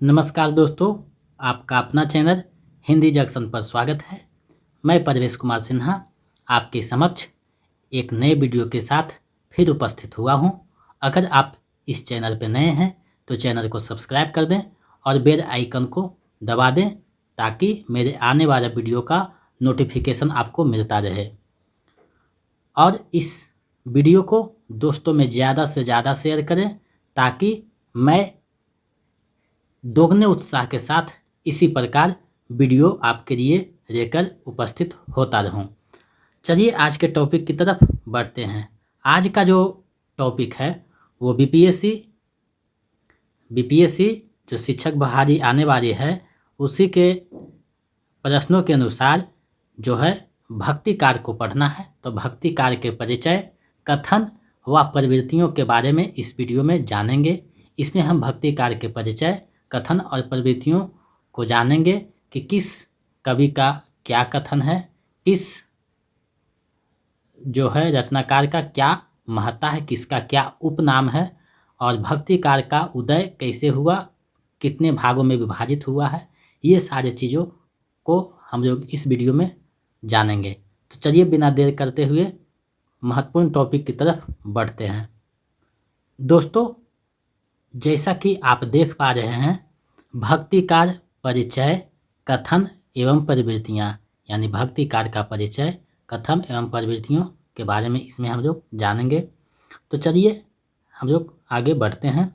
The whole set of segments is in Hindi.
नमस्कार दोस्तों, आपका अपना चैनल हिंदी जंक्शन पर स्वागत है। मैं परवेश कुमार सिन्हा आपके समक्ष एक नए वीडियो के साथ फिर उपस्थित हुआ हूं। अगर आप इस चैनल पर नए हैं तो चैनल को सब्सक्राइब कर दें और बेल आइकन को दबा दें ताकि मेरे आने वाला वीडियो का नोटिफिकेशन आपको मिलता रहे। और इस वीडियो को दोस्तों में ज़्यादा से ज़्यादा शेयर करें ताकि मैं दोगुने उत्साह के साथ इसी प्रकार वीडियो आपके लिए लेकर उपस्थित होता रहूं। चलिए आज के टॉपिक की तरफ बढ़ते हैं। आज का जो टॉपिक है वो बीपीएससी जो शिक्षक बहाली आने वाली है उसी के प्रश्नों के अनुसार जो है भक्ति कार्य को पढ़ना है। तो भक्ति कार्य के परिचय, कथन व प्रवृत्तियों के बारे में इस वीडियो में जानेंगे। इसमें हम भक्ति कार्य के परिचय, कथन और प्रवृत्तियों को जानेंगे कि किस कवि का क्या कथन है, किस जो है रचनाकार का क्या महत्ता है, किसका क्या उपनाम है और भक्ति कार्य का उदय कैसे हुआ, कितने भागों में विभाजित हुआ है, ये सारे चीज़ों को हम लोग इस वीडियो में जानेंगे। तो चलिए बिना देर करते हुए महत्वपूर्ण टॉपिक की तरफ बढ़ते हैं। दोस्तों, जैसा कि आप देख पा रहे हैं, भक्ति कार्य, परिचय, कथन एवं प्रवृत्तियाँ, यानी भक्ति कार्य का परिचय, कथन एवं प्रवृत्तियों के बारे में इसमें हम लोग जानेंगे। तो चलिए हम लोग आगे बढ़ते हैं।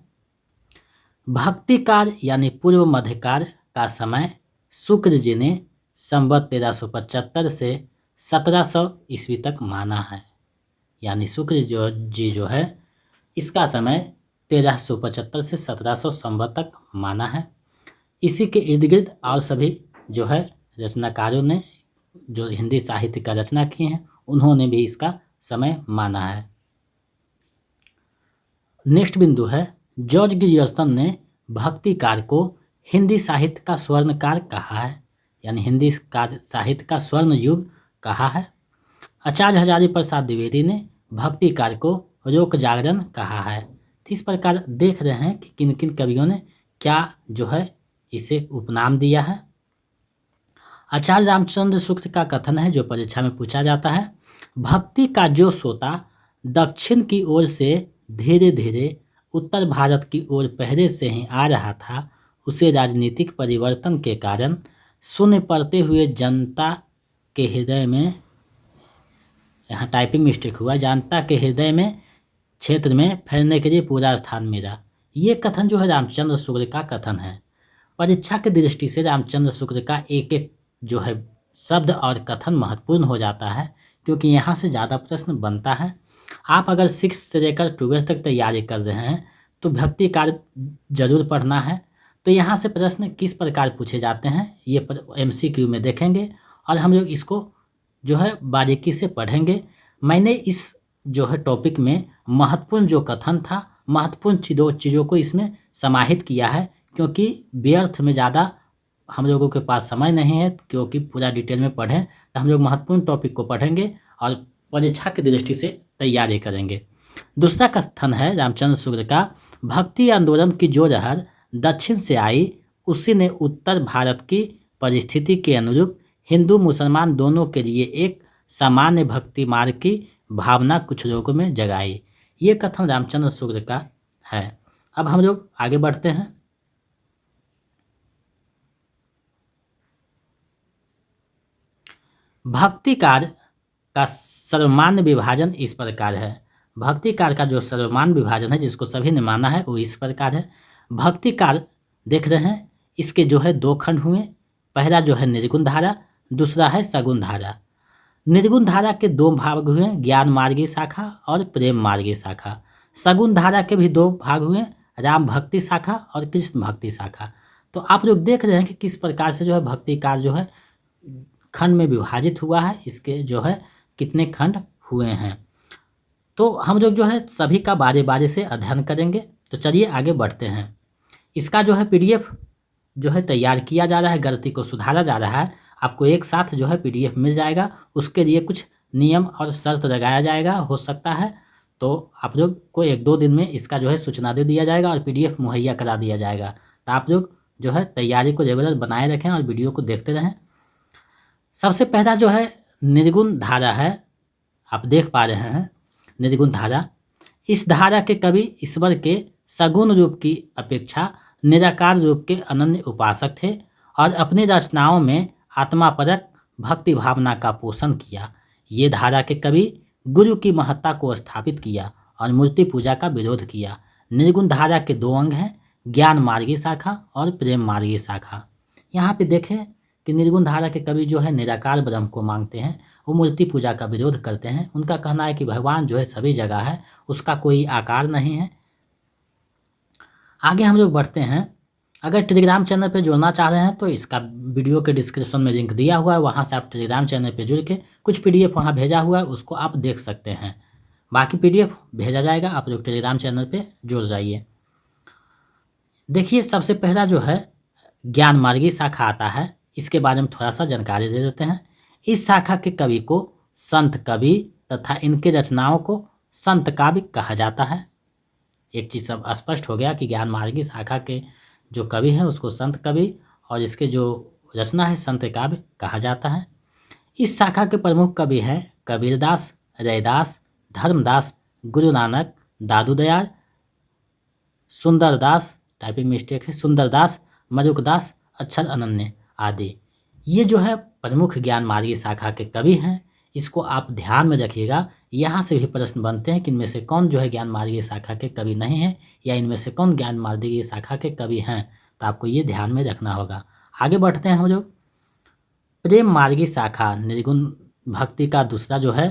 भक्ति कार्य यानी पूर्व मध्यकाल का समय शुक्र जी ने संवत 1375 से 1700 ईस्वी तक माना है। यानी शुक्र जी जो है इसका समय 1375 से 1700 संवत तक माना है। इसी के इर्द गिर्द और सभी जो है रचनाकारों ने जो हिंदी साहित्य का रचना की हैं उन्होंने भी इसका समय माना है। नेक्स्ट बिंदु है, जॉर्ज ग्रियर्सन ने भक्ति कार्य को हिंदी साहित्य का स्वर्ण काल कहा है, यानी हिंदी साहित्य का स्वर्ण युग कहा है। आचार्य हजारी प्रसाद द्विवेदी ने भक्ति कार्य को लोक जागरण कहा है। तो इस प्रकार देख रहे हैं कि किन किन कवियों ने क्या जो है इसे उपनाम दिया है। आचार्य रामचंद्र शुक्ल का कथन है जो परीक्षा में पूछा जाता है, भक्ति का जो सोता दक्षिण की ओर से धीरे धीरे उत्तर भारत की ओर पहले से ही आ रहा था, उसे राजनीतिक परिवर्तन के कारण शून्य पड़ते हुए जनता के हृदय में, यहाँ टाइपिंग मिस्टेक हुआ, जनता के हृदय में क्षेत्र में फैलने के लिए पूरा स्थान मिला। ये कथन जो है रामचंद्र शुक्ल का कथन है। परीक्षा की दृष्टि से रामचंद्र शुक्ल का एक एक जो है शब्द और कथन महत्वपूर्ण हो जाता है क्योंकि यहाँ से ज़्यादा प्रश्न बनता है। आप अगर 6 से लेकर 12 तक तैयारी कर रहे हैं तो भक्ति कार्य जरूर पढ़ना है। तो यहाँ से प्रश्न किस प्रकार पूछे जाते हैं ये MCQ में देखेंगे और हम लोग इसको जो है बारीकी से पढ़ेंगे। मैंने इस जो है टॉपिक में महत्वपूर्ण जो कथन था, महत्वपूर्ण चीज़ों को इसमें समाहित किया है क्योंकि व्यर्थ में ज़्यादा हम लोगों के पास समय नहीं है क्योंकि पूरा डिटेल में पढ़ें। तो हम लोग महत्वपूर्ण टॉपिक को पढ़ेंगे और परीक्षा की दृष्टि से तैयारी करेंगे। दूसरा कथन है रामचंद्र शुक्ल का, भक्ति आंदोलन की जो लहर दक्षिण से आई उसी ने उत्तर भारत की परिस्थिति के अनुरूप हिंदू मुसलमान दोनों के लिए एक सामान्य भक्ति मार्ग की भावना कुछ लोगों में जगाई। ये कथन रामचंद्र शुक्ल का है। अब हम लोग आगे बढ़ते हैं। भक्ति कार्य का सर्वमान्य विभाजन इस प्रकार है। भक्ति कार्य का जो सर्वमान्य विभाजन है जिसको सभी ने माना है वो इस प्रकार है। भक्ति कार्य देख रहे हैं, इसके जो है 2 खंड हुए। पहला जो है निर्गुण धारा, दूसरा है सगुण धारा। निर्गुण धारा के 2 भाग हुए, ज्ञान मार्गी शाखा और प्रेम मार्गी शाखा। सगुण धारा के भी 2 भाग हुए, राम भक्ति शाखा और कृष्ण भक्ति शाखा। तो आप लोग देख रहे हैं कि किस प्रकार से जो है भक्ति कार्य जो है खंड में विभाजित हुआ है, इसके जो है कितने खंड हुए हैं। तो हम लोग जो है सभी का बारी बारी से अध्ययन करेंगे। तो चलिए आगे बढ़ते हैं। इसका जो है PDF जो है तैयार किया जा रहा है, गलती को सुधारा जा रहा है। आपको एक साथ जो है PDF मिल जाएगा, उसके लिए कुछ नियम और शर्त लगाया जाएगा। हो सकता है तो आप लोग को 1-2 दिन में इसका जो है सूचना दे दिया जाएगा और PDF मुहैया करा दिया जाएगा। तो आप लोग जो है तैयारी को रेगुलर बनाए रखें और वीडियो को देखते रहें। सबसे पहला जो है निर्गुण धारा है, आप देख पा रहे हैं निर्गुण धारा। इस धारा के कवि ईश्वर के सगुण रूप की अपेक्षा निराकार रूप के अनन्य उपासक थे और अपनी रचनाओं में आत्मापरक भक्ति भावना का पोषण किया। ये धारा के कवि गुरु की महत्ता को स्थापित किया और मूर्ति पूजा का विरोध किया। निर्गुण धारा के दो अंग हैं, ज्ञान मार्गी शाखा और प्रेम मार्गी शाखा। यहाँ पे देखें कि निर्गुण धारा के कवि जो है निराकार ब्रह्म को मांगते हैं, वो मूर्ति पूजा का विरोध करते हैं। उनका कहना है कि भगवान जो है सभी जगह है, उसका कोई आकार नहीं है। आगे हम लोग बढ़ते हैं। अगर टेलीग्राम चैनल पे जुड़ना चाह रहे हैं तो इसका वीडियो के डिस्क्रिप्शन में लिंक दिया हुआ है, वहाँ से आप टेलीग्राम चैनल पे जुड़ के कुछ PDF वहाँ भेजा हुआ है, उसको आप देख सकते हैं। बाकी PDF भेजा जाएगा, आप लोग टेलीग्राम चैनल पे जुड़ जाइए। देखिए सबसे पहला जो है ज्ञान मार्गी शाखा आता है, इसके बारे में थोड़ा सा जानकारी दे देते हैं। इस शाखा के कवि को संत कवि तथा इनके रचनाओं को संत काव्य कहा जाता है। एक चीज़ सब स्पष्ट हो गया कि ज्ञान मार्गी शाखा के जो कवि हैं उसको संत कवि और इसके जो रचना है संत काव्य कहा जाता है। इस शाखा के प्रमुख कवि हैं कबीरदास, रैदास, धर्मदास, गुरु नानक, दादू दयाल, सुंदरदास, टाइपिंग मिस्टेक है, सुंदरदास, मरुकदास, अक्षर अनन्य आदि। ये जो है प्रमुख ज्ञान मार्गी शाखा के कवि हैं। इसको आप ध्यान में रखिएगा। यहाँ से भी प्रश्न बनते हैं कि इनमें से कौन जो है ज्ञान मार्गी शाखा के कवि नहीं हैं या इनमें से कौन ज्ञान मार्गी शाखा के कवि हैं, तो आपको ये ध्यान में रखना होगा। आगे बढ़ते हैं हम लोग। प्रेम मार्गी शाखा निर्गुण भक्ति का दूसरा जो है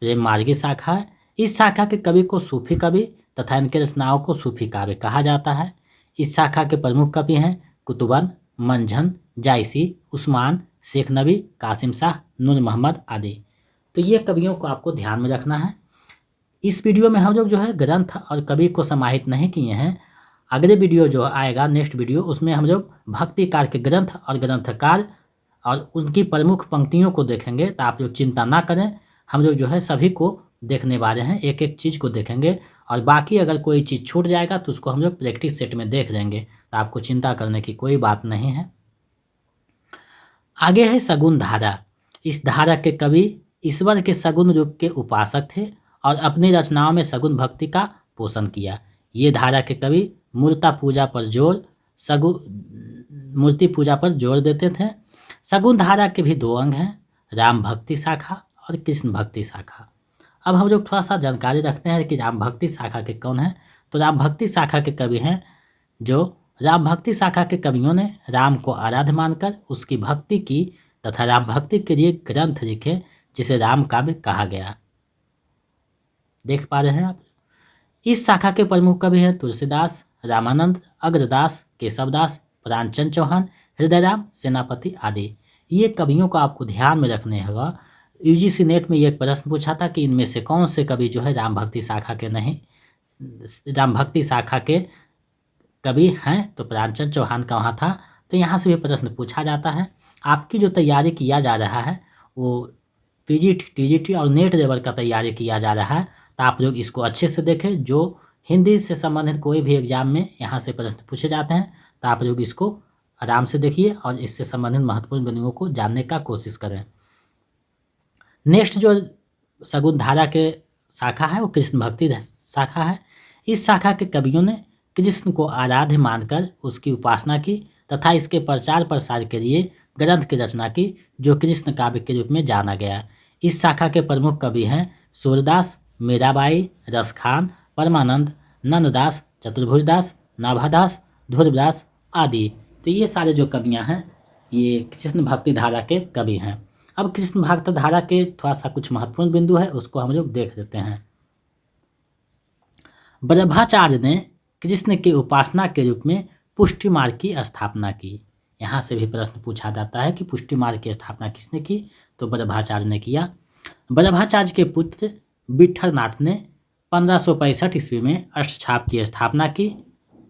प्रेम मार्गी शाखा है। इस शाखा के कवि को सूफी कवि तथा इनके रचनाओं को सूफी काव्य कहा जाता है। इस शाखा के प्रमुख कवि हैं कुतुबन, मंझन, जायसी, उस्मान, शेख नबी, कासिम शाह, नूर मोहम्मद आदि। तो ये कवियों को आपको ध्यान में रखना है। इस वीडियो में हम लोग जो है ग्रंथ और कवि को समाहित नहीं किए हैं। अगले वीडियो जो आएगा नेक्स्ट वीडियो, उसमें हम लोग भक्तिकार के ग्रंथ और ग्रंथकार और उनकी प्रमुख पंक्तियों को देखेंगे। तो आप लोग चिंता ना करें, हम लोग जो है सभी को देखने वाले हैं, एक एक चीज़ को देखेंगे और बाकी अगर कोई चीज़ छूट जाएगा तो उसको हम लोग प्रैक्टिस सेट में देख लेंगे। तो आपको चिंता करने की कोई बात नहीं है। आगे है सगुण धारा। इस धारा के कवि ईश्वर के सगुण रूप के उपासक थे और अपनी रचनाओं में सगुण भक्ति का पोषण किया। ये धारा के कवि मूर्ति पूजा पर जोर देते थे। सगुण धारा के भी दो अंग हैं, राम भक्ति शाखा और कृष्ण भक्ति शाखा। अब हम लोग थोड़ा सा जानकारी रखते हैं कि राम भक्ति शाखा के कौन हैं। तो राम भक्ति शाखा के कवि हैं जो राम भक्ति शाखा के कवियों ने राम को आराध्य मानकर उसकी भक्ति की तथा राम भक्ति के लिए ग्रंथ लिखे जिसे राम काव्य कहा गया। देख पा रहे हैं आप। इस शाखा के प्रमुख कवि हैं तुलसीदास, रामानंद, अग्रदास, केशवदास, प्राणचंद चौहान, हृदयराम, सेनापति आदि। ये कवियों को आपको ध्यान में रखने होगा। UGC नेट में ये एक प्रश्न पूछा था कि इनमें से कौन से कवि जो है राम भक्ति शाखा के कवि हैं, तो प्राणचंद चौहान का वहाँ था। तो यहाँ से भी प्रश्न पूछा जाता है। आपकी जो तैयारी किया जा रहा है वो PGT, TGT और नेट लेवल का तैयारी किया जा रहा है। तो आप लोग इसको अच्छे से देखें। जो हिंदी से संबंधित कोई भी एग्जाम में यहाँ से प्रश्न पूछे जाते हैं तो आप लोग इसको आराम से देखिए और इससे संबंधित महत्वपूर्ण बिंदुओं को जानने का कोशिश करें। नेक्स्ट जो सगुण धारा के शाखा है वो कृष्ण भक्ति शाखा है। इस शाखा के कवियों ने कृष्ण को आराध्य मानकर उसकी उपासना की तथा इसके प्रचार प्रसार के लिए ग्रंथ की रचना की जो कृष्ण काव्य के रूप में जाना गया। इस शाखा के प्रमुख कवि हैं सूरदास, मीराबाई, रसखान, परमानंद, नंददास, चतुर्भुजदास, नाभादास, ध्रुवदास आदि। तो ये सारे जो कवियाँ हैं ये कृष्ण भक्ति धारा के कवि हैं। अब कृष्ण भक्ति धारा के थोड़ा सा कुछ महत्वपूर्ण बिंदु है, उसको हम लोग देख लेते हैं। वल्लभाचार्य ने कृष्ण की उपासना के रूप में पुष्टि मार्ग की स्थापना की। यहाँ से भी प्रश्न पूछा जाता है कि पुष्टि मार्ग की स्थापना किसने की, तो वल्लभाचार्य ने किया। वल्लभाचार्य के पुत्र विट्ठलनाथ ने 1565 ईस्वी में अष्टछाप की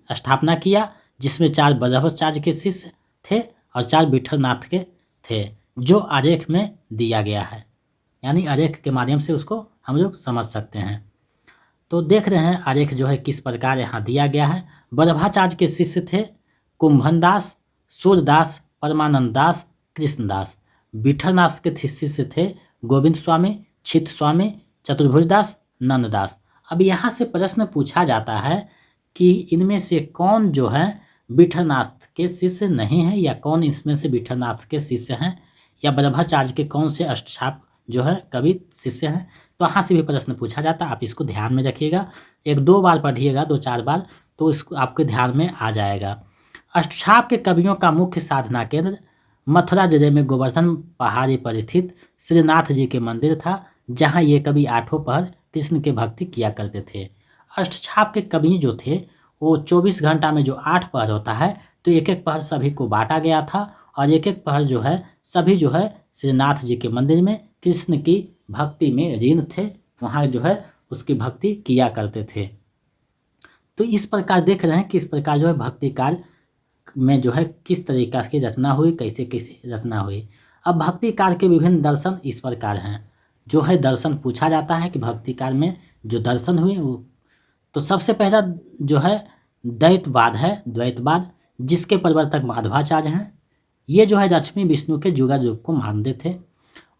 स्थापना किया जिसमें 4 वल्लभाचार्य के शिष्य थे और 4 विट्ठलनाथ के थे, जो आरेख में दिया गया है। यानी आरेख के माध्यम से उसको हम लोग समझ सकते हैं। तो देख रहे हैं आरेख जो है किस प्रकार यहाँ दिया गया है। वल्लभाचार्य के शिष्य थे कुंभनदास, सूरदास, परमानंद दास, कृष्णदास। विठलदास के शिष्य थे गोविंद स्वामी, छित स्वामी, चतुर्भुज दास, नंददास। अब यहाँ से प्रश्न पूछा जाता है कि इनमें से कौन जो है विठलनाथ के शिष्य नहीं है, या कौन इसमें से विठलनाथ के शिष्य हैं, या ब्रह्मचार्य के कौन से अष्टछाप जो है कवि शिष्य हैं। तो यहाँ से भी प्रश्न पूछा जाता है, आप इसको ध्यान में रखिएगा। 1-2 बार पढ़िएगा, 2-4 बार, तो इसको आपके ध्यान में आ जाएगा। अष्टछाप के कवियों का मुख्य साधना केंद्र मथुरा जिले में गोवर्धन पहाड़ी पर स्थित श्रीनाथ जी के मंदिर था, जहाँ ये कवि 8 पहर कृष्ण के भक्ति किया करते थे। अष्टछाप के कवि जो थे वो 24 घंटा में जो 8 पहर होता है, तो एक एक पहर सभी को बांटा गया था, और एक एक पहर जो है सभी जो है श्रीनाथ जी के मंदिर में कृष्ण की भक्ति में लीन थे, वहाँ जो है उसकी भक्ति किया करते थे। तो इस प्रकार देख रहे हैं कि इस प्रकार जो है भक्ति काल में जो है किस तरीका की रचना हुई, कैसे कैसे रचना हुई। अब भक्ति काल के विभिन्न दर्शन इस प्रकार हैं। जो है दर्शन पूछा जाता है कि भक्ति काल में जो दर्शन हुए वो, तो सबसे पहला जो है द्वैतवाद है, द्वैतवाद, जिसके प्रवर्तक माधवाचार्य हैं। ये जो है लक्ष्मी विष्णु के जुगल रूप को मानते थे।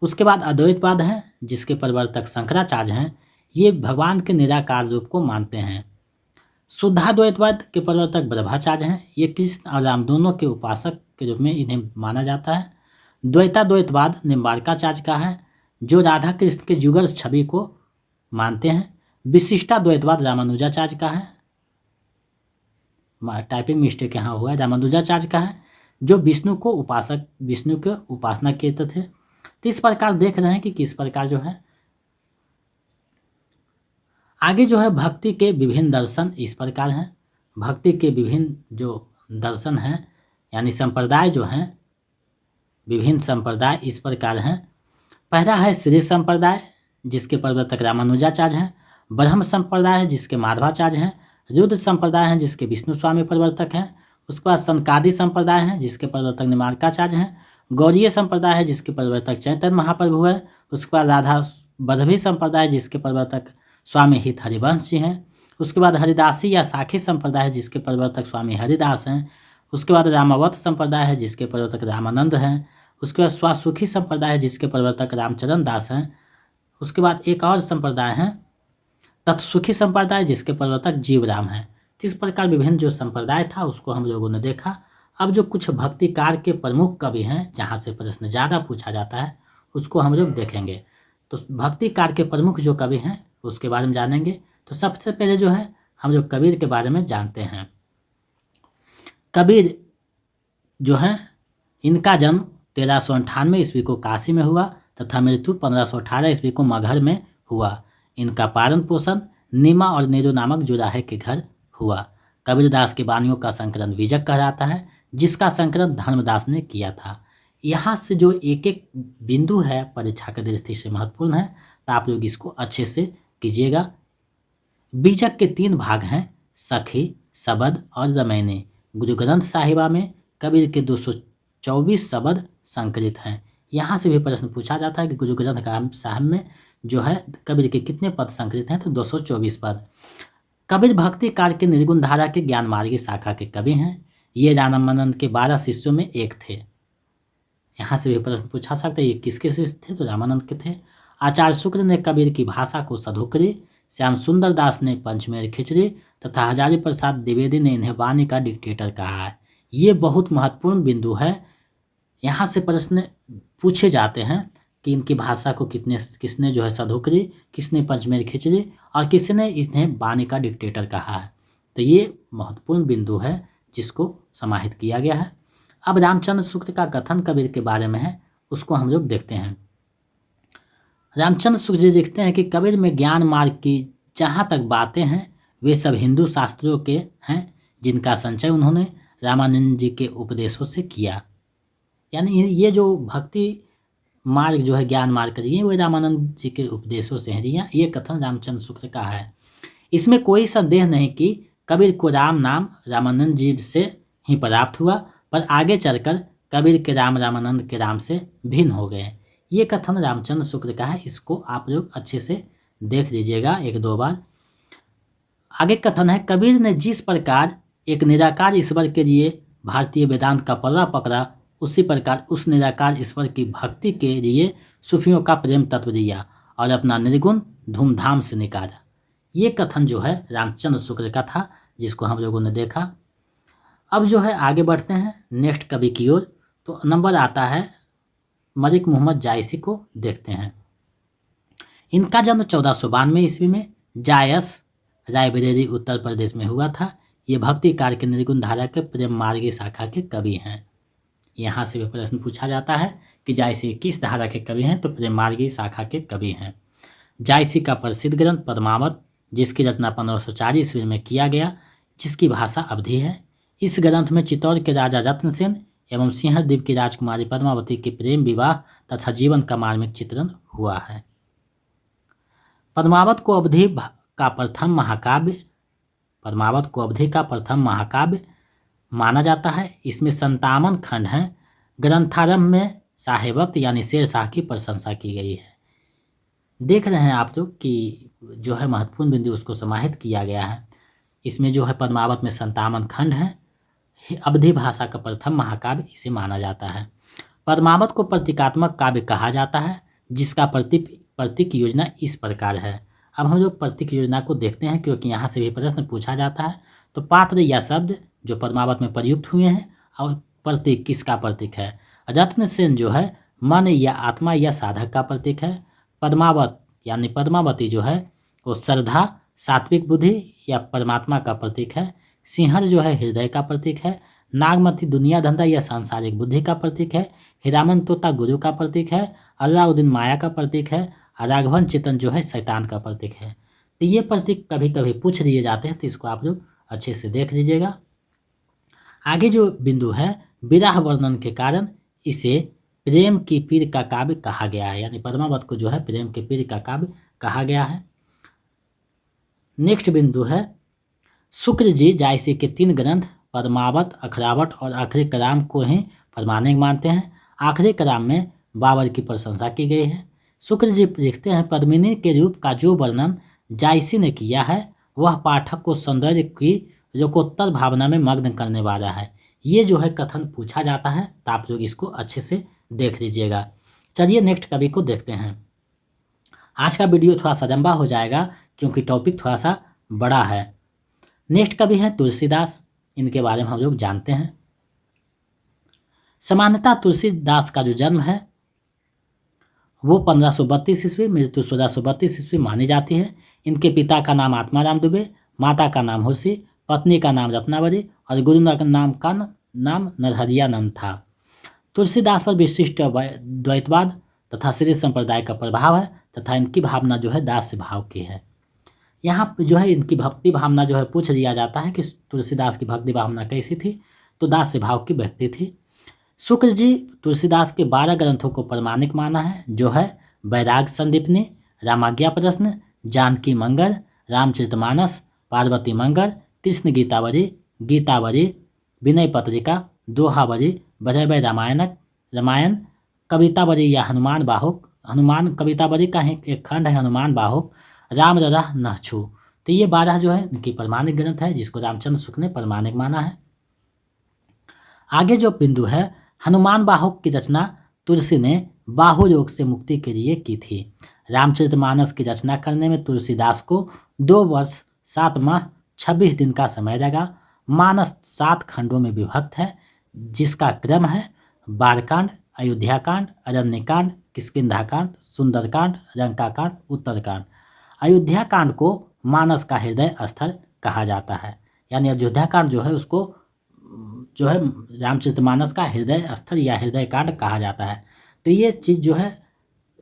उसके बाद अद्वैतवाद है, जिसके प्रवर्तक शंकराचार्य हैं। ये भगवान के निराकार रूप को मानते हैं। शुद्धाद्वैतवाद के प्रवर्तक ब्रह्माचार्य हैं। ये कृष्ण और राम दोनों के उपासक के रूप में इन्हें माना जाता है। द्वैताद्वैतवाद निम्बार्काचार्य का है, जो राधा कृष्ण के जुगल छवि को मानते हैं। विशिष्टाद्वैतवाद रामानुजाचार्य का है, टाइपिंग मिस्टेक यहाँ हुआ है, रामानुजाचार्य का है, जो विष्णु के उपासना करते थे। तो इस प्रकार देख रहे हैं कि किस प्रकार जो है आगे जो है भक्ति के विभिन्न दर्शन इस प्रकार हैं। भक्ति के विभिन्न जो दर्शन हैं, यानी संप्रदाय जो हैं, विभिन्न संप्रदाय इस प्रकार हैं। पहला है श्री संप्रदाय, जिसके प्रवर्तक रामानुजाचार्य हैं। ब्रह्म संप्रदाय है, जिसके माधवाचार्य हैं। रुद्र संप्रदाय है, जिसके विष्णु स्वामी प्रवर्तक हैं। उसके बाद सनकादि संप्रदाय है, जिसके प्रवर्तक निम्बार्काचार्य हैं। गौड़ीय संप्रदाय है, जिसके प्रवर्तक चैतन्य महाप्रभु है। उसके बाद राधा बधवी संप्रदाय, जिसके प्रवर्तक स्वामी हित हरिवंश जी हैं। उसके बाद हरिदासी या साखी संप्रदाय है, जिसके प्रवर्तक स्वामी हरिदास हैं। उसके बाद रामावत संप्रदाय है, जिसके प्रवर्तक रामानंद हैं। उसके बाद स्वासुखी संप्रदाय है, जिसके प्रवर्तक रामचरण दास हैं। उसके बाद एक और संप्रदाय है तत्सुखी संप्रदाय, जिसके प्रवर्तक जीवराम हैं। तो इस प्रकार विभिन्न जो संप्रदाय था उसको हम लोगों ने देखा। अब जो कुछ भक्तिकार के प्रमुख कवि हैं, जहाँ से प्रश्न ज़्यादा पूछा जाता है, उसको हम लोग देखेंगे। तो भक्तिकार के प्रमुख जो कवि हैं उसके बारे में जानेंगे। तो सबसे पहले जो है हम लोग कबीर के बारे में जानते हैं। कबीर जो है, इनका जन्म 1398 ईस्वी को काशी में हुआ तथा मृत्यु 1518 ईस्वी को मगहर में हुआ। इनका पालन पोषण नीमा और नेहरू नामक जुलाहे के घर हुआ। कबीरदास की वाणियों का संकलन विजक कहलाता है, जिसका संकलन धर्मदास ने किया था। यहाँ से जो एक एक बिंदु है परीक्षा की दृष्टि से महत्वपूर्ण है, तो आप लोग इसको अच्छे से कीजिएगा। बीजक के 3 भाग हैं, सखी, शबद और रमैनी। गुरु ग्रंथ साहिबा में कबीर के 224 शबद संकलित हैं। यहाँ से भी प्रश्न पूछा जाता है कि गुरु ग्रंथ साहिब में जो है कबीर के कितने पद संकलित हैं, तो 224 पद। कबीर भक्ति काल के निर्गुण धारा के ज्ञान मार्गी शाखा के कवि हैं। ये रामानंद के 12 शिष्यों में एक थे। यहाँ से भी प्रश्न पूछा सकता है ये किसके शिष्य थे, तो रामानंद के थे। आचार्य शुक्र ने कबीर की भाषा को सधोकरी, श्याम सुंदर दास ने पंचमेर खिचड़ी तथा हजारी प्रसाद द्विवेदी ने इन्हें वाणी का डिक्टेटर कहा है। ये बहुत महत्वपूर्ण बिंदु है। यहाँ से प्रश्न पूछे जाते हैं कि इनकी भाषा को किसने जो है सधोकरी, किसने पंचमेर खिचड़ी और किसने इन्हें वाणी का डिक्टेटर कहा है। तो ये महत्वपूर्ण बिंदु है जिसको समाहित किया गया है। अब रामचंद्र शुक्ल का कथन कबीर के बारे में है, उसको हम लोग देखते हैं। रामचंद्र शुक्ल जी लिखते हैं कि कबीर में ज्ञान मार्ग की जहाँ तक बातें हैं वे सब हिंदू शास्त्रों के हैं, जिनका संचय उन्होंने रामानंद जी के उपदेशों से किया। यानी ये जो भक्ति मार्ग जो है ज्ञान मार्ग करिए वो रामानंद जी के उपदेशों से है। ये कथन रामचंद्र शुक्ल का है। इसमें कोई संदेह नहीं कि कबीर को राम नाम रामानंद जी से ही प्राप्त हुआ, पर आगे चलकर कबीर के राम रामानंद के राम से भिन्न हो गए। ये कथन रामचंद्र शुक्ल का है, इसको आप लोग अच्छे से देख लीजिएगा 1-2 बार। आगे कथन है, कबीर ने जिस प्रकार एक निराकार ईश्वर के लिए भारतीय वेदांत का पल्ला पकड़ा, उसी प्रकार उस निराकार ईश्वर की भक्ति के लिए सूफियों का प्रेम तत्व दिया और अपना निर्गुण धूमधाम से निकाला। ये कथन जो है रामचंद्र शुक्ल का था, जिसको हम लोगों ने देखा। अब जो है आगे बढ़ते हैं नेक्स्ट कवि की ओर। तो नंबर आता है मलिक मोहम्मद जायसी को देखते हैं। इनका जन्म 1492 ईस्वी में जायस रायबरेली उत्तर प्रदेश में हुआ था। ये भक्ति कार्य के निर्गुण धारा के प्रेम मार्गी शाखा के कवि हैं। यहाँ से भी प्रश्न पूछा जाता है कि जायसी किस धारा के कवि हैं, तो प्रेम मार्गी शाखा के कवि हैं। जायसी का प्रसिद्ध ग्रंथ पद्मावत, जिसकी रचना 1504 ईस्वी में किया गया, जिसकी भाषा अवधी है। इस ग्रंथ में चित्तौड़ के राजा रत्नसेन एवं सिंहद्वीप की राजकुमारी पद्मावती के प्रेम विवाह तथा जीवन का मार्मिक चित्रण हुआ है। पद्मावत को अवधी का प्रथम महाकाव्य माना जाता है। इसमें 57 खंड हैं। ग्रंथारंभ में साहेबक्त यानी शेरशाह की प्रशंसा की गई है। देख रहे हैं आप लोग कि जो है महत्वपूर्ण बिंदु उसको समाहित किया गया है। इसमें जो है पद्मावत में 57 खंड हैं। अवधी भाषा का प्रथम महाकाव्य इसे माना जाता है। पद्मावत को प्रतीकात्मक काव्य कहा जाता है, जिसका प्रतीक योजना इस प्रकार है। अब हम लोग प्रतीक योजना को देखते हैं, क्योंकि यहाँ से भी प्रश्न पूछा जाता है। तो पात्र या शब्द जो पद्मावत में प्रयुक्त हुए हैं, और प्रतीक किसका प्रतीक है। रत्नसेन जो है मन या आत्मा या साधक का प्रतीक है। पद्मावत यानी पद्मावती जो है वो श्रद्धा, सात्विक बुद्धि या परमात्मा का प्रतीक है। सिंहर जो है हृदय का प्रतीक है। नागमती दुनिया धंधा या सांसारिक बुद्धि का प्रतीक है। हीरामन तोता गुरु का प्रतीक है। अलाउद्दीन माया का प्रतीक है। और राघवन चेतन जो है शैतान का प्रतीक है। तो ये प्रतीक कभी कभी पूछ दिए जाते हैं, तो इसको आप लोग अच्छे से देख लीजिएगा। आगे जो बिंदु है, विरह वर्णन के कारण इसे प्रेम की पीर का काव्य कहा गया है, यानी पद्मावत को जो है प्रेम के पीर का काव्य कहा गया है। नेक्स्ट बिंदु है, शुक्र जी जायसी के 3 ग्रंथ पद्मावत, अखरावट और आखिरी कलाम को ही प्रमाणिक मानते हैं। आखिरी कलाम में बाबर की प्रशंसा की गई है। शुक्र जी लिखते हैं, पद्मिनी के रूप का जो वर्णन जायसी ने किया है, वह पाठक को सौंदर्य की लोकोत्तर भावना में मग्न करने वाला है। ये जो है कथन पूछा जाता है, तो आप लोग इसको अच्छे से देख लीजिएगा। चलिए नेक्स्ट कवि को देखते हैं। आज का वीडियो थोड़ा सा लंबा हो जाएगा, क्योंकि टॉपिक थोड़ा सा बड़ा है। नेक्स्ट कवि हैं तुलसीदास। इनके बारे में हम लोग जानते हैं। सामान्यतः तुलसीदास का जो जन्म है वो 1532 ईस्वी, मृत्यु 1632 ईस्वी मानी जाती है। इनके पिता का नाम आत्माराम दुबे, माता का नाम हुसी, पत्नी का नाम रत्नावली और गुरु का नाम नरहरियानंद था। तुलसीदास पर विशिष्ट द्वैतवाद तथा श्री संप्रदाय का प्रभाव है, तथा इनकी भावना जो है दास्य भाव की है। यहाँ जो है इनकी भक्ति भावना जो है पूछ लिया जाता है कि तुलसीदास की भक्ति भावना कैसी थी, तो दास्य भाव की व्यक्ति थी। शुक्र जी तुलसीदास के 12 ग्रंथों को प्रमाणिक माना है, जो है वैराग संदीपनी, रामाज्ञा प्रश्न, जानकी मंगल, रामचरितमानस, पार्वती मंगल, कृष्ण गीतावली, विनय पत्रिका, दोहावली, भजय रामायण, कवितावली या हनुमान कवितावली का ही एक खंड है हनुमान बाहुक, राम रह नहछू। तो ये 12 जो है इनकी प्रमाणिक ग्रंथ है, जिसको रामचंद्र शुक्ल ने प्रमाणिक माना है। आगे जो बिंदु है, हनुमान बाहुक की रचना तुलसी ने बाहु रोग से मुक्ति के लिए की थी। रामचरितमानस की रचना करने में तुलसीदास को 2 वर्ष 7 माह 26 दिन का समय लगा। मानस 7 खंडों में विभक्त है, जिसका क्रम है बारकांड, अयोध्याकांड, अरण्यकांड, किष्किंधाकांड, सुंदरकांड, लंकाकांड, उत्तरकांड। अयोध्याकांड को मानस का हृदय स्थल कहा जाता है, यानी अयोध्याकांड जो है उसको जो है रामचरितमानस का हृदय स्थल या हृदय कांड कहा जाता है। तो ये चीज़ जो है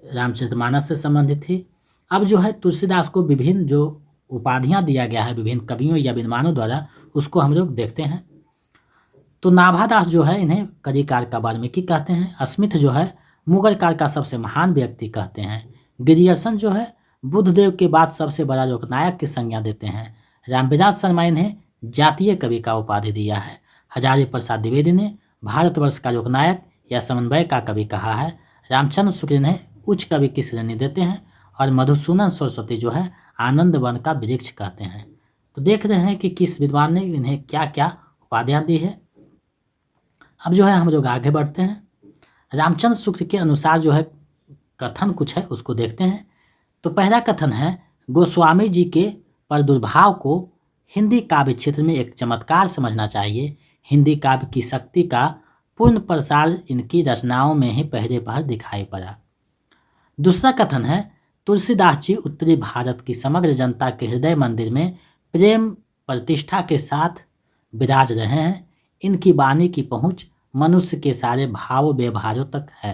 रामचरितमानस से संबंधित थी। अब जो है तुलसीदास को विभिन्न जो उपाधियां दिया गया है विभिन्न कवियों या विद्वानों द्वारा, उसको हम लोग देखते हैं। तो नाभादास जो है इन्हें कलिकाल का वाल्मीकि कहते हैं। स्मिथ जो है मुगल काल का सबसे महान व्यक्ति कहते हैं। ग्रियर्सन जो है बुद्धदेव के बाद सबसे बड़ा लोकनायक की संज्ञा देते हैं। रामविलास शर्मा इन्हें जातीय कवि का उपाधि दिया है। हजारी प्रसाद द्विवेदी ने भारतवर्ष का लोकनायक या समन्वय का कवि कहा है। रामचंद्र शुक्ल इन्हें उच्च कवि की श्रेणी देते हैं। और मधुसूदन सरस्वती जो है आनंद वन का वृक्ष कहते हैं। तो देख रहे हैं कि किस विद्वान ने इन्हें क्या क्या उपाधियाँ दी है। अब जो है हम लोग आगे बढ़ते हैं। रामचंद्र शुक्ल के अनुसार जो है कथन कुछ है उसको देखते हैं। तो पहला कथन है, गोस्वामी जी के प्रादुर्भाव को हिंदी काव्य क्षेत्र में एक चमत्कार समझना चाहिए। हिंदी काव्य की शक्ति का पूर्ण प्रसार इनकी रचनाओं में ही पहले पहर दिखाई पड़ा। दूसरा कथन है, तुलसीदास जी उत्तरी भारत की समग्र जनता के हृदय मंदिर में प्रेम प्रतिष्ठा के साथ विराज रहे हैं। इनकी वाणी की पहुंच मनुष्य के सारे भाव व्यवहारों तक है।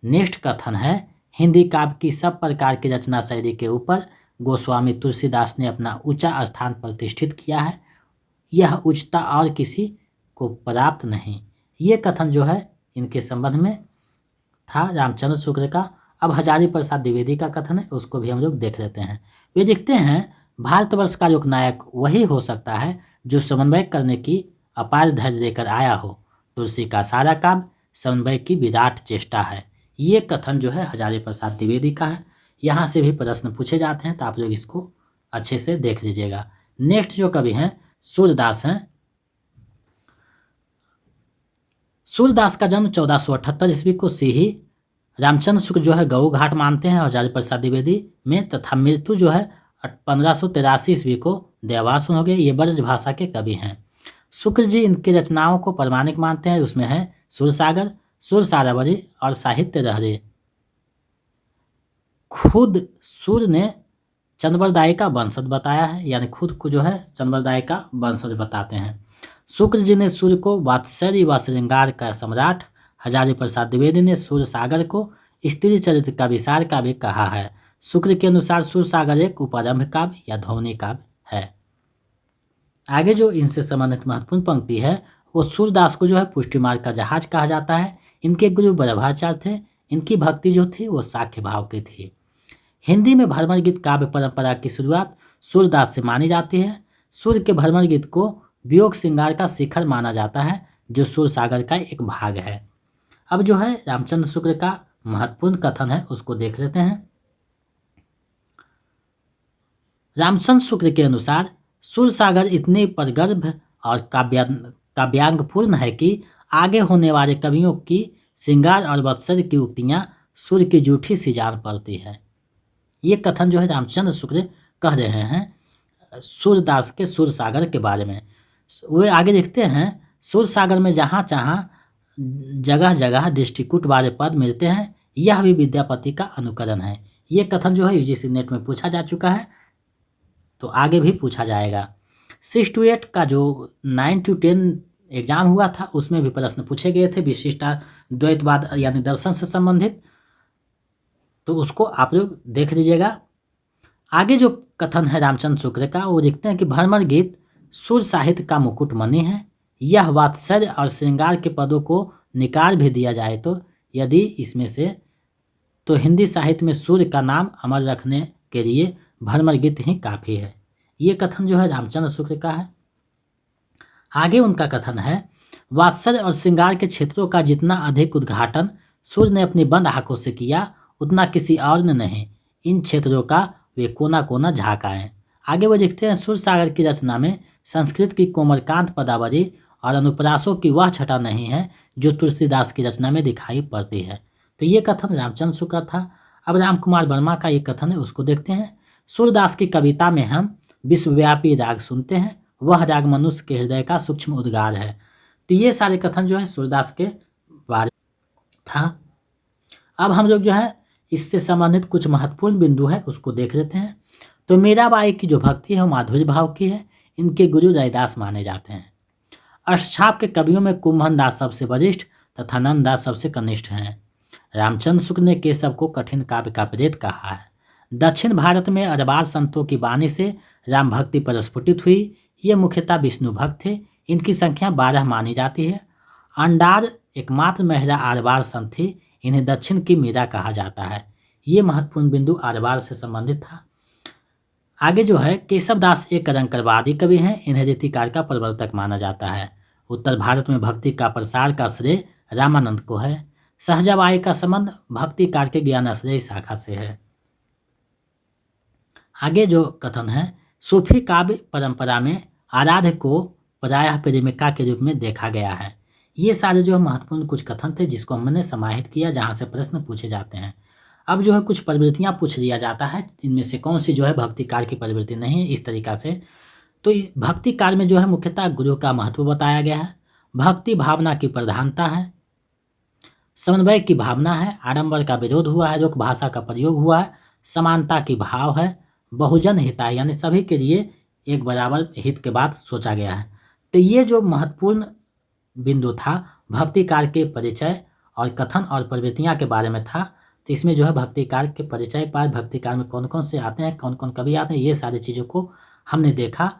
नेक्स्ट कथन है, हिंदी काव्य की सब प्रकार की रचना शैली के ऊपर गोस्वामी तुलसीदास ने अपना ऊंचा स्थान प्रतिष्ठित किया है। यह उच्चता और किसी को प्राप्त नहीं। ये कथन जो है इनके संबंध में था रामचंद्र शुक्ल का। अब हजारी प्रसाद द्विवेदी का कथन है, उसको भी हम लोग देख लेते हैं। वे लिखते हैं, भारतवर्ष का लोकनायक वही हो सकता है जो समन्वय करने की अपार धैर्य लेकर आया हो। तुलसी का सारा काव्य समन्वय की विराट चेष्टा है। ये कथन जो है हजारी प्रसाद द्विवेदी का है। यहाँ से भी प्रश्न पूछे जाते हैं तो आप लोग इसको अच्छे से देख लीजिएगा। नेक्स्ट जो कवि हैं सूरदास हैं। सूरदास का जन्म 1478 ईस्वी को सीही रामचंद्र शुक्ल जो है गऊ घाट मानते हैं हजारी प्रसाद द्विवेदी में, तथा मृत्यु जो है 1583 ईस्वी को देवास में हो गए। ये ब्रज भाषा के कवि हैं। शुक्ल जी इनकी रचनाओं को प्रमाणिक मानते हैं। उसमें है सुरसागर, सुर सारावरी और साहित्य लहरी। खुद सुर ने चंद्रबरदाई का वंशज बताया है, यानी खुद को जो है चंद्रबरदाई का वंशज बताते हैं। शुक्ल जी ने सूर्य को वात्सल्य व श्रृंगार का सम्राट, हजारी प्रसाद द्विवेदी ने सूरसागर को स्त्री चरित्र का विसार का भी कहा है। शुक्ल के अनुसार सूरसागर एक उपरंभ काव्य या ध्वनि काव्य है। आगे जो इनसे संबंधित महत्वपूर्ण पंक्ति है वो सूरदास को जो है पुष्टि मार्ग का जहाज कहा जाता है। इनके गुरु वल्लभाचार्य थे। इनकी भक्ति जो थी वो साख्य भाव की थी। हिंदी में भ्रमर गीत काव्य परंपरा की शुरुआत सूरदास से मानी जाती है। सूर्य के भ्रमर गीत को वियोग श्रृंगार का शिखर माना जाता है जो सूरसागर का एक भाग है। अब जो है रामचंद्र शुक्ल का महत्वपूर्ण कथन है उसको देख लेते हैं। रामचंद्र शुक्ल के अनुसार सूरसागर इतनी प्रगल्भ और काव्यांगपूर्ण है कि आगे होने वाले कवियों की श्रृंगार और वात्सल्य की उक्तियां सूर्य की जूठी सी जान पड़ती है। ये कथन जो है रामचंद्र शुक्ल कह रहे हैं सूरदास के सूरसागर के बारे में। वे आगे लिखते हैं, सूरसागर में जहाँ जहाँ जगह जगह दृष्टिकूट वाले पद मिलते हैं यह भी विद्यापति का अनुकरण है। ये कथन जो है यूजीसी नेट में पूछा जा चुका है तो आगे भी पूछा जाएगा। 6 to 8 का जो 9 to 10 एग्जाम हुआ था उसमें भी प्रश्न पूछे गए थे विशिष्टाद्वैतवाद यानी दर्शन से संबंधित, तो उसको आप लोग देख लीजिएगा। आगे जो कथन है रामचंद्र शुक्ल का वो लिखते हैं कि भ्रमर गीत सुर साहित्य का मुकुटमणि है। यह वात्सल्य और श्रृंगार के पदों को निकाल भी दिया जाए तो यदि इसमें से तो हिंदी साहित्य में सूर्य का नाम अमर रखने के लिए भ्रमर गीत ही काफ़ी है। ये कथन जो है रामचंद्र शुक्ल का है। आगे उनका कथन है, वात्सल्य और श्रृंगार के क्षेत्रों का जितना अधिक उद्घाटन सूर्य ने अपनी बंद आंखों से किया उतना किसी और ने नहीं। इन क्षेत्रों का वे कोना कोना झाँक आए। आगे वो लिखते हैं, सूरसागर की रचना में संस्कृत की कोमलकांत पदावली और अनुप्रासों की वह छटा नहीं है जो तुलसीदास की रचना में दिखाई पड़ती है। तो ये कथन रामचंद्र शुक्ल का था। अब राम कुमार वर्मा का ये कथन है उसको देखते हैं। सूरदास की कविता में हम विश्वव्यापी राग सुनते हैं, वह राग मनुष्य के हृदय का सूक्ष्म उद्गार है। तो ये सारे कथन जो है सूरदास के बारे था। अब हम लोग जो है इससे संबंधित कुछ महत्वपूर्ण बिंदु है उसको देख लेते हैं। तो मीराबाई की जो भक्ति है वो माधुर्य भाव की है। इनके गुरु रैदास माने जाते हैं। अष्टछाप के कवियों में कुंभन दास सबसे वरिष्ठ तथा नंद दास सबसे कनिष्ठ हैं। रामचंद्र शुक्ल ने केशव को कठिन काव्य का प्रेत कहा है। दक्षिण भारत में अरबार संतों की वाणी से राम भक्ति प्रस्फुटित हुई। ये मुख्यतः विष्णु भक्त थे। इनकी संख्या 12 मानी जाती है। अंडार एकमात्र महिला आरबार संत थी। इन्हें दक्षिण की मीरा कहा जाता है। ये महत्वपूर्ण बिंदु आरबार से संबंधित था। आगे जो है केशव दास एक अलंकारवादी कवि हैं। इन्हें रीतिकार का प्रवर्तक माना जाता है। उत्तर भारत में भक्ति का प्रसार का श्रेय रामानंद को है। सहजाबाई का संबंध भक्तिकार के ज्ञानाश्रय शाखा से है। आगे जो कथन है, सूफी काव्य परंपरा में आराध्य को प्रायः प्रेमिका के रूप में देखा गया है। ये सारे जो है महत्वपूर्ण कुछ कथन थे जिसको हमने समाहित किया, जहाँ से प्रश्न पूछे जाते हैं। अब जो है कुछ प्रवृत्तियाँ पूछ लिया जाता है, इनमें से कौन सी जो है भक्ति कार्य की प्रवृत्ति नहीं है, इस तरीका से। तो भक्ति कार्य में जो है मुख्यतः गुरु का महत्व बताया गया है, भक्ति भावना की प्रधानता है, समन्वय की भावना है, आडंबर का विरोध हुआ है, लोक भाषा का प्रयोग हुआ है, समानता की भाव है, बहुजन हिताय यानी सभी के लिए एक बराबर हित के बात सोचा गया है। तो ये जो महत्वपूर्ण बिंदु था भक्ति कार्य के परिचय और कथन और प्रवृत्तियाँ के बारे में था। तो इसमें जो है भक्ति कार्य के परिचय पर, भक्ति कार्य में कौन कौन से आते हैं, कौन कौन कभी आते हैं, ये सारी चीज़ों को हमने देखा।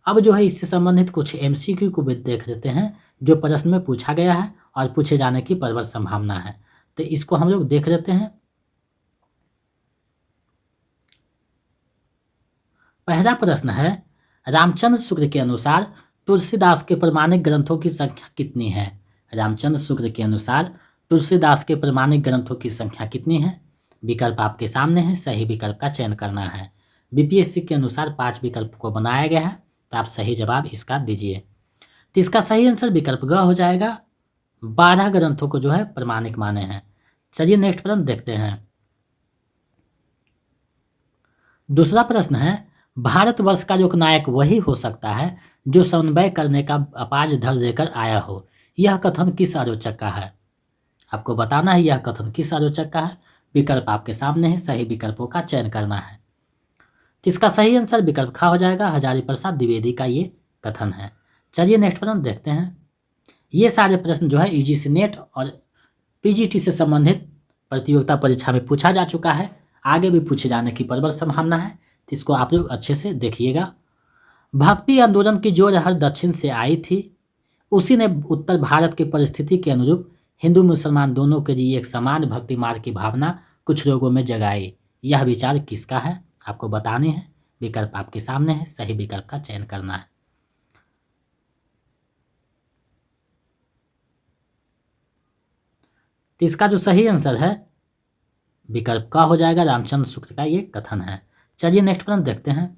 अब जो है इससे संबंधित कुछ MCQ को भी देख लेते हैं जो प्रश्न में पूछा गया है और पूछे जाने की प्रबल संभावना है। तो इसको हम लोग देख लेते हैं। पहला प्रश्न है, रामचंद्र शुक्ल के अनुसार तुलसीदास के प्रमाणिक ग्रंथों की संख्या कितनी है? रामचंद्र शुक्ल के अनुसार तुलसीदास के प्रमाणिक ग्रंथों की संख्या कितनी है? विकल्प आपके सामने है, सही विकल्प का चयन करना है। BPSC के अनुसार 5 विकल्प को बनाया गया है, तो आप सही जवाब इसका दीजिए। तो इसका सही आंसर विकल्प ग हो जाएगा। 12 ग्रंथों को जो है प्रमाणिक माने हैं। चलिए नेक्स्ट प्रश्न देखते हैं। दूसरा प्रश्न है, भारतवर्ष का लोकनायक वही हो सकता है जो समन्वय करने का अपार धर लेकर आया हो। यह कथन किस आलोचक का है? आपको बताना है यह कथन किस आलोचक का है। विकल्प आपके सामने है, सही विकल्पों का चयन करना है। तो इसका सही आंसर विकल्प खा हो जाएगा, हजारी प्रसाद द्विवेदी का ये कथन है। चलिए नेक्स्ट प्रश्न देखते हैं। ये सारे प्रश्न जो है UGC नेट और PGT से संबंधित प्रतियोगिता परीक्षा में पूछा जा चुका है, आगे भी पूछे जाने की प्रबल संभावना है, तो इसको आप लोग अच्छे से देखिएगा। भक्ति आंदोलन की जो लहर दक्षिण से आई थी, उसी ने उत्तर भारत की परिस्थिति के अनुरूप हिंदू मुसलमान दोनों के लिए एक समान भक्ति मार्ग की भावना कुछ लोगों में जगाई। यह विचार किसका है? आपको बताने हैं। विकल्प आपके सामने है, सही विकल्प का चयन करना है। तो इसका जो सही आंसर है विकल्प का हो जाएगा, रामचंद्र शुक्ल का ये कथन है। चलिए नेक्स्ट प्रश्न देखते हैं।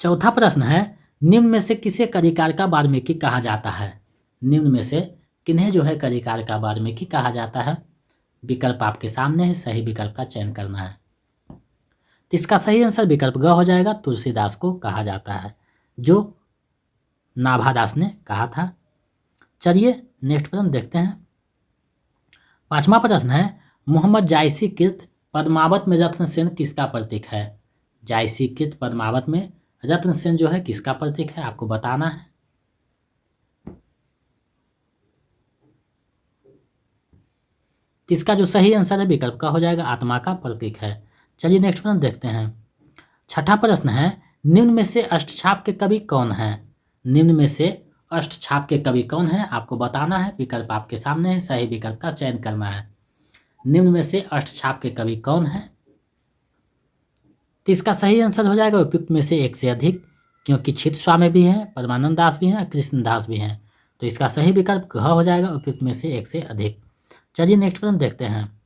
चौथा प्रश्न है, निम्न में से किसे कलिकार का वाल्मीकि कहा जाता है? निम्न में से किन्हें जो है कलिकार का वाल्मीकि कहा जाता है? विकल्प आपके सामने है, सही विकल्प का चयन करना है। तो इसका सही आंसर विकल्प ग हो जाएगा, तुलसीदास को कहा जाता है, जो नाभादास ने कहा था। चलिए नेक्स्ट प्रश्न देखते हैं। पांचवा प्रश्न है, मोहम्मद जायसी कृत पद्मावत में रत्नसेन किसका प्रतीक है? जायसी कृत पद्मावत में रत्नसेन जो है किसका प्रतीक है? आपको बताना है। इसका जो सही आंसर है विकल्प का हो जाएगा, आत्मा का प्रतीक है। चलिए नेक्स्ट प्रश्न देखते हैं। छठा प्रश्न है, निम्न में से अष्टछाप के कवि कौन हैं? निम्न में से अष्टछाप के कवि कौन हैं? आपको बताना है। विकल्प आपके सामने है, सही विकल्प का चयन करना है। निम्न में से अष्टछाप के कवि कौन हैं? तो इसका सही आंसर हो जाएगा उपयुक्त में से एक से अधिक, क्योंकि छित स्वामी भी हैं, परमानंद दास भी हैं, कृष्णदास भी हैं। तो इसका सही विकल्प घ हो जाएगा, उपयुक्त में से एक से अधिक। चलिए नेक्स्ट प्रश्न देखते हैं।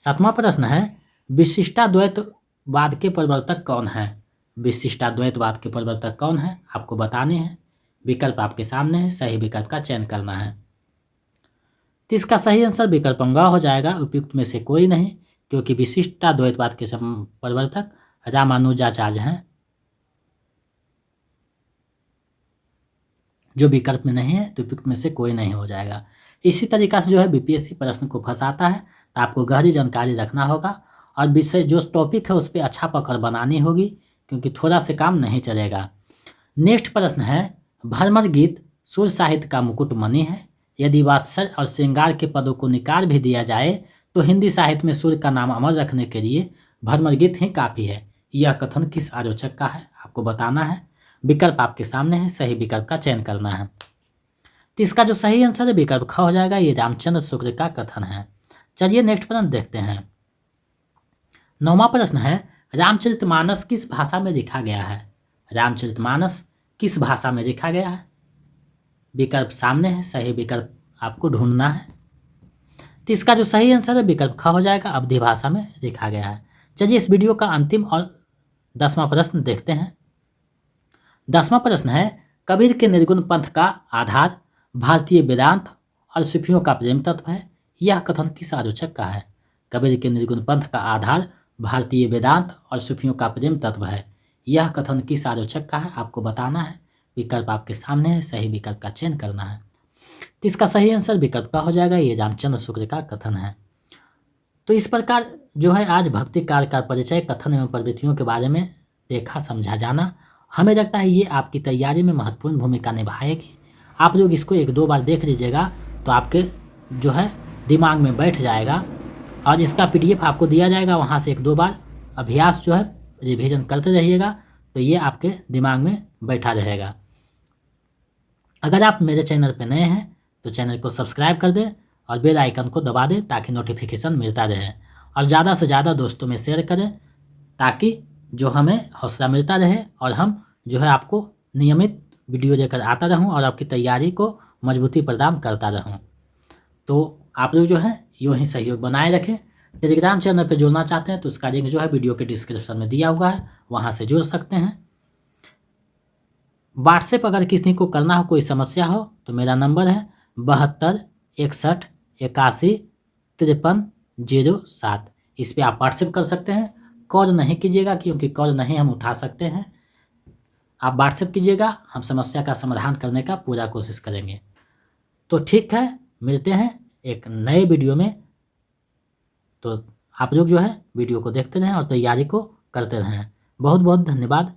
सातवां प्रश्न है, विशिष्टाद्वैतवाद के प्रवर्तक कौन है? विशिष्टाद्वैतवाद के प्रवर्तक कौन है? आपको बताने हैं। विकल्प आपके सामने है, सही विकल्प का चयन करना है। तो इसका सही आंसर विकल्प ग हो जाएगा, उपयुक्त में से कोई नहीं, क्योंकि विशिष्टाद्वैतवाद के प्रवर्तक रामानुजाचार्य हैं, जो विकल्प में नहीं है, तो उपयुक्त में से कोई नहीं हो जाएगा। इसी तरीका से जो है BPSC प्रश्न को फंसाता है, तो आपको गहरी जानकारी रखना होगा और विषय जो टॉपिक है उस पर अच्छा पकड़ बनानी होगी, क्योंकि थोड़ा से काम नहीं चलेगा। नेक्स्ट प्रश्न है, भ्रमर गीत सुर साहित्य का मुकुट मणि है। यदि वात्सल्य और श्रृंगार के पदों को निकाल भी दिया जाए तो हिंदी साहित्य में सुर का नाम अमर रखने के लिए भ्रमर गीत ही काफ़ी है। यह कथन किस आलोचक का है? आपको बताना है। विकल्प आपके सामने है, सही विकल्प का चयन करना है। तो इसका जो सही आंसर है विकल्प ख हो जाएगा, ये रामचंद्र शुक्ल का कथन है। चलिए नेक्स्ट प्रश्न देखते हैं। नौवां प्रश्न है, रामचरितमानस किस भाषा में लिखा गया है? रामचरितमानस किस भाषा में लिखा गया है? विकल्प सामने है, सही विकल्प आपको ढूंढना है। तो इसका जो सही आंसर है विकल्प ख हो जाएगा, अवधी भाषा में लिखा गया है। चलिए इस वीडियो का अंतिम और 10वां प्रश्न देखते हैं। 10वां प्रश्न है, कबीर के निर्गुण पंथ का आधार भारतीय वेदांत और सूफियों का प्रेम तत्व है। यह कथन किस आलोचक का है? कबीर के निर्गुण पंथ का आधार भारतीय वेदांत और सूफियों का प्रेम तत्व है। यह कथन किस आलोचक का है? आपको बताना है। विकल्प आपके सामने है, सही विकल्प का चयन करना है। तो इसका सही आंसर विकल्प का हो जाएगा, ये रामचंद्र शुक्ल का कथन है। तो इस प्रकार जो है आज भक्ति कार्य का परिचय, कथन एवं प्रवृत्तियों के बारे में देखा समझा जाना, हमें लगता है ये आपकी तैयारी में महत्वपूर्ण भूमिका निभाएगी। आप लोग इसको 1-2 बार देख लीजिएगा तो आपके जो है दिमाग में बैठ जाएगा, और इसका PDF आपको दिया जाएगा, वहाँ से 1-2 बार अभ्यास जो है रिवीजन करते रहिएगा, तो ये आपके दिमाग में बैठा रहेगा। अगर आप मेरे चैनल पर नए हैं तो चैनल को सब्सक्राइब कर दें और बेल आइकन को दबा दें ताकि नोटिफिकेशन मिलता रहे, और ज़्यादा से ज़्यादा दोस्तों में शेयर करें ताकि जो हमें हौसला मिलता रहे और हम जो है आपको नियमित वीडियो लेकर आता रहूं और आपकी तैयारी को मजबूती प्रदान करता रहूं। तो आप लोग जो है यूँ ही सहयोग बनाए रखें। टेलीग्राम चैनल पर जुड़ना चाहते हैं तो उसका लिंक जो है वीडियो के डिस्क्रिप्शन में दिया हुआ है, वहाँ से जुड़ सकते हैं। व्हाट्सएप अगर किसी को करना हो, कोई समस्या हो, तो मेरा नंबर है 72 61 81 53 07। इस पर आप व्हाट्सएप कर सकते हैं। कॉल नहीं कीजिएगा क्योंकि कॉल नहीं हम उठा सकते हैं। आप व्हाट्सएप कीजिएगा, हम समस्या का समाधान करने का पूरा कोशिश करेंगे। तो ठीक है, मिलते हैं एक नए वीडियो में। तो आप लोग जो है वीडियो को देखते रहें और तैयारी को करते रहें। बहुत बहुत धन्यवाद।